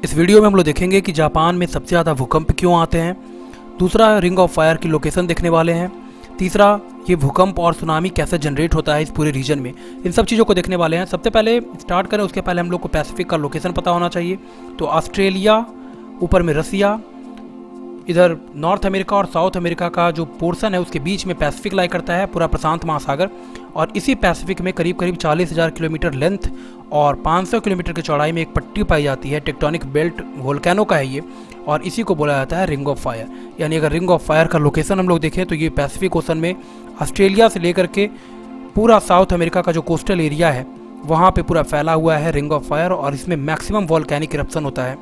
इस वीडियो में हम लोग देखेंगे कि जापान में सबसे ज़्यादा भूकंप क्यों आते हैं। दूसरा, रिंग ऑफ फायर की लोकेशन देखने वाले हैं। तीसरा, ये भूकंप और सुनामी कैसे जनरेट होता है इस पूरे रीजन में, इन सब चीज़ों को देखने वाले हैं। सबसे पहले स्टार्ट करें, उसके पहले हम लोग को पैसिफिक का लोकेशन पता होना चाहिए। तो ऑस्ट्रेलिया, ऊपर में रसिया, इधर नॉर्थ अमेरिका और साउथ अमेरिका का जो पोर्शन है उसके बीच में पैसिफिक लाई करता है, पूरा प्रशांत महासागर। और इसी पैसिफिक में करीब करीब 40,000 किलोमीटर लेंथ और 500 किलोमीटर की चौड़ाई में एक पट्टी पाई जाती है। टेक्टोनिक बेल्ट वोल्केनो का है ये, और इसी को बोला जाता है रिंग ऑफ फायर। यानी अगर रिंग ऑफ फायर का लोकेशन हम लोग देखें तो ये पैसिफिक ओशन में ऑस्ट्रेलिया से लेकर के पूरा साउथ अमेरिका का जो कोस्टल एरिया है वहाँ पे पूरा फैला हुआ है रिंग ऑफ फायर। और इसमें मैक्सिमम वॉल्केनिक इरप्शन होता है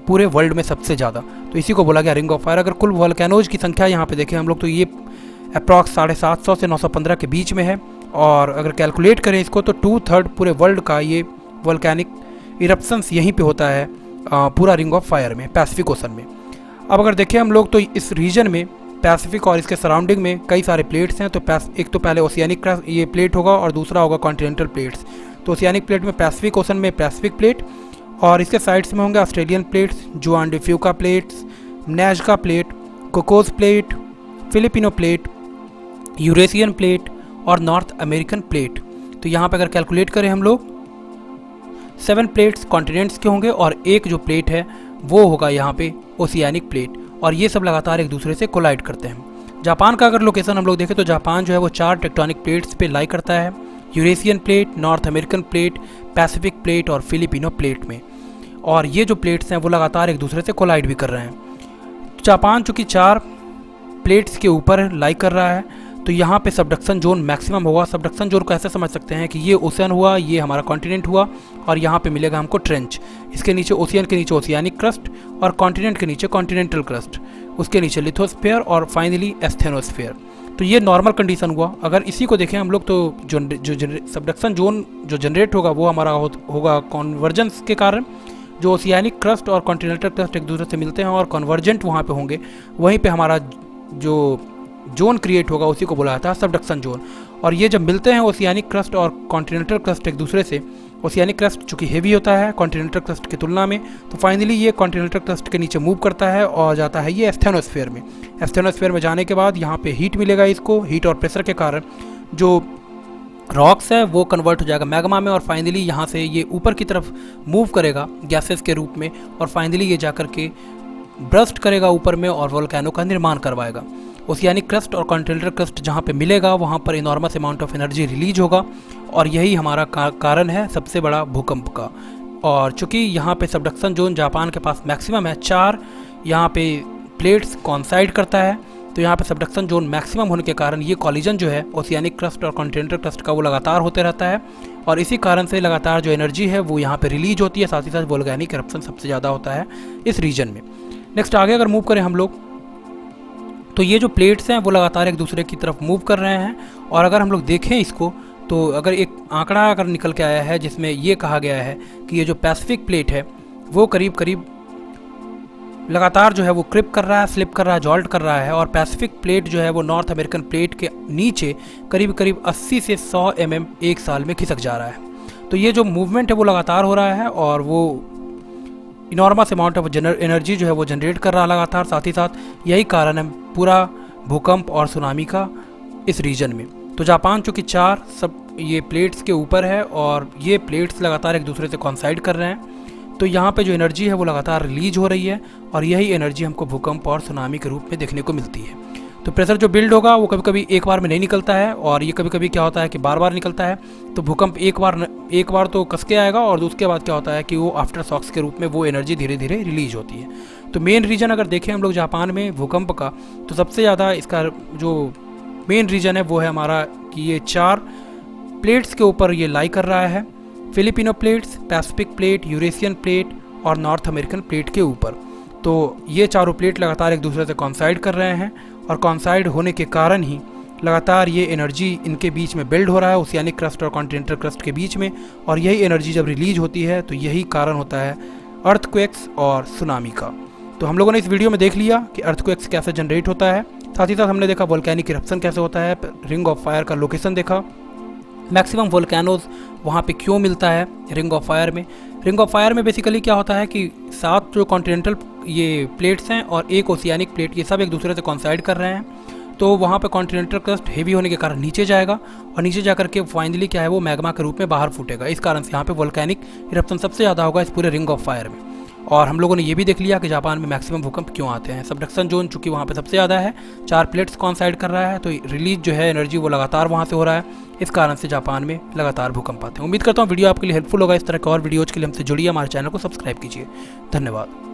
पूरे वर्ल्ड में सबसे ज़्यादा, तो इसी को बोला गया रिंग ऑफ फायर। अगर कुल वॉल्केनोज की संख्या यहाँ पे देखें हम लोग तो ये अप्रॉक्स 750 से 915 के बीच में है। और अगर कैलकुलेट करें इसको तो 2/3 पूरे वर्ल्ड का ये वॉल्केनिक इरप्शंस यहीं पे होता है पूरा रिंग ऑफ फायर में, पैसिफिक ओशन में। अब अगर देखें हम लोग तो इस रीजन में पैसिफिक और इसके सराउंडिंग में कई सारे प्लेट्स हैं। तो एक तो पहले ओशियानिक ये प्लेट होगा और दूसरा होगा कॉन्टिनेंटल प्लेट्स। तो ओशियानिक प्लेट में पैसिफिक ओशन में पैसिफिक प्लेट, और इसके साइड्स में होंगे Australian plates, Juan de Fuca plates, Nazca plate, Cocos plate, Filipino plate, Eurasian plate और नॉर्थ अमेरिकन प्लेट। तो यहाँ पर अगर कैलकुलेट करें हम लोग 7 प्लेट्स कॉन्टिनेंट्स के होंगे और एक जो प्लेट है वो होगा यहाँ पे ओशियानिक प्लेट, और ये सब लगातार एक दूसरे से कोलाइड करते हैं। जापान का अगर लोकेशन हम लोग देखें तो जापान जो है वो 4 टेक्टोनिक प्लेट्स पे लाई करता है, Eurasian plate, north American plate, Pacific plate और फिलिपिनो प्लेट में। और ये जो प्लेट्स हैं वो लगातार एक दूसरे से कोलाइड भी कर रहे हैं। जापान चूँकि 4 प्लेट्स के ऊपर लाई कर रहा है तो यहाँ पे सबडक्शन जोन मैक्सिमम होगा। सबडक्शन जोन को ऐसे समझ सकते हैं कि ये ओशन हुआ, ये हमारा कॉन्टिनेंट हुआ, और यहाँ पे मिलेगा हमको ट्रेंच। इसके नीचे ओशियन के नीचे ओशियानिक क्रस्ट, और कॉन्टिनेंट के नीचे कॉन्टिनेंटल क्रस्ट, उसके नीचे लिथोस्फीयर और फाइनली एस्थेनोस्फीयर। तो ये नॉर्मल कंडीशन हुआ। अगर इसी को देखें हम लोग तो जो सबडक्शन जोन जो जनरेट होगा वो हमारा होगा कॉन्वर्जेंस के कारण। जो ओशियानिक क्रस्ट और कॉन्टिनेंटल क्रस्ट एक दूसरे से मिलते हैं और कन्वर्जेंट वहाँ पे होंगे, वहीं पे हमारा जो जोन क्रिएट होगा उसी को बोला जाता है सबडक्शन जोन। और ये जब मिलते हैं ओशियानिक क्रस्ट और कॉन्टिनेंटल क्रस्ट एक दूसरे से, ओशियानिक क्रस्ट चूँकि हेवी होता है कॉन्टिनेंटल क्रस्ट की तुलना में, तो फाइनली ये कॉन्टिनेंटल क्रस्ट के नीचे मूव करता है और जाता है ये एस्थेनोस्फीयर में। एस्थेनोस्फीयर में जाने के बाद यहाँ पे हीट मिलेगा इसको, हीट और प्रेशर के कारण जो रॉक्स है वो कन्वर्ट हो जाएगा मैग्मा में, और फाइनली यहाँ से ये ऊपर की तरफ मूव करेगा गैसेस के रूप में, और फाइनली ये जाकर के ब्रस्ट करेगा ऊपर में और वोल्केनो का निर्माण करवाएगा। ओशियानिक क्रस्ट और कॉन्टिनेंटल क्रस्ट जहाँ पे मिलेगा वहाँ पर enormous amount of energy release होगा, और यही हमारा कारण है सबसे बड़ा भूकंप का। और चूँकि यहाँ पे सबडक्शन जोन जापान के पास मैक्सिमम है, 4 यहाँ पे प्लेट्स कॉन्साइड करता है, तो यहाँ पे सबडक्शन जोन मैक्सिमम होने के कारण ये कॉलिजन जो है ओशियानिक क्रस्ट और कॉन्टिनेंटल क्रस्ट का वो लगातार होते रहता है, और इसी कारण से लगातार जो एनर्जी है वो यहाँ पे रिलीज होती है। साथ ही साथ वोल्केनिक इरप्शन सबसे ज़्यादा होता है इस रीजन में। नेक्स्ट आगे अगर मूव करें हम लोग तो ये जो प्लेट्स हैं वो लगातार एक दूसरे की तरफ मूव कर रहे हैं। और अगर हम लोग देखें इसको तो अगर एक आंकड़ा अगर निकल के आया है जिसमें ये कहा गया है कि ये जो पैसिफिक प्लेट है वो करीब करीब लगातार जो है वो क्रिप कर रहा है, स्लिप कर रहा है, जॉल्ट कर रहा है, और पैसिफिक प्लेट जो है वो नॉर्थ अमेरिकन प्लेट के नीचे करीब करीब 80 से 100 mm एक साल में खिसक जा रहा है। तो ये जो मूवमेंट है वो लगातार हो रहा है और वो इनॉर्मस अमाउंट ऑफ एनर्जी जो है वो जनरेट कर रहा है लगातार। साथ ही साथ यही कारण है पूरा भूकंप और सुनामी का इस रीजन में। तो जापान चूँकि 4 सब ये प्लेट्स के ऊपर है और ये प्लेट्स लगातार एक दूसरे से कॉन्साइड कर रहे हैं, तो यहाँ पे जो एनर्जी है वो लगातार रिलीज हो रही है, और यही एनर्जी हमको भूकंप और सुनामी के रूप में देखने को मिलती है। तो प्रेशर जो बिल्ड होगा वो कभी कभी एक बार में नहीं निकलता है, और ये कभी कभी क्या होता है कि बार बार निकलता है। तो भूकंप एक बार तो कसके आएगा, और उसके बाद क्या होता है कि वो आफ्टर शॉक्स के रूप में वो एनर्जी धीरे धीरे रिलीज होती है। तो मेन रीजन अगर देखें हम लोग जापान में भूकंप का, तो सबसे ज़्यादा इसका जो मेन रीजन है वो है हमारा कि ये 4 प्लेट्स के ऊपर ये लाई कर रहा है, Filipino plates, Pacific plate, Eurasian plate और नॉर्थ अमेरिकन प्लेट के ऊपर। तो ये चारों प्लेट लगातार एक दूसरे से कॉन्साइड कर रहे हैं, और कॉन्साइड होने के कारण ही लगातार ये एनर्जी इनके बीच में बिल्ड हो रहा है ओशियानिक क्रस्ट और कॉन्टिनेंटल क्रस्ट के बीच में, और यही एनर्जी जब रिलीज होती है तो यही कारण होता है अर्थक्वेक्स और सुनामी का। तो हम लोगों ने इस वीडियो में देख लिया कि अर्थक्वेक्स कैसे जनरेट होता है, साथ ही साथ हमने देखा वोल्केनिक इरप्शन कैसे होता है, रिंग ऑफ फायर का लोकेशन देखा, मैक्सिमम वोल्केनोज वहाँ पे क्यों मिलता है रिंग ऑफ फायर में, रिंग ऑफ फायर में बेसिकली क्या होता है कि 7 जो कॉन्टिनेंटल ये प्लेट्स हैं और एक ओशियानिक प्लेट, ये सब एक दूसरे से कॉन्साइड कर रहे हैं। तो वहाँ पे कॉन्टिनेंटल क्रस्ट हेवी होने के कारण नीचे जाएगा और नीचे जा करके फाइनली क्या है वो मैग्मा के रूप में बाहर फूटेगा। इस कारण से यहाँ पे वोल्केनिक इरप्शन सबसे ज़्यादा होगा इस पूरे रिंग ऑफ फायर में। और हम लोगों ने ये भी देख लिया कि जापान में मैक्सिमम भूकंप क्यों आते हैं। सबडक्शन जोन चूंकि वहाँ पे सबसे ज़्यादा है, 4 प्लेट्स कॉन्साइड कर रहा है, तो रिलीज जो है एनर्जी वो लगातार वहाँ से हो रहा है। इस कारण से जापान में लगातार भूकंप आते हैं। उम्मीद करता हूँ वीडियो आपके लिए हेल्पफुल होगा। इस तरह के और वीडियोज़ के लिए हमसे जुड़िए, हमारे चैनल को सब्सक्राइब कीजिए। धन्यवाद।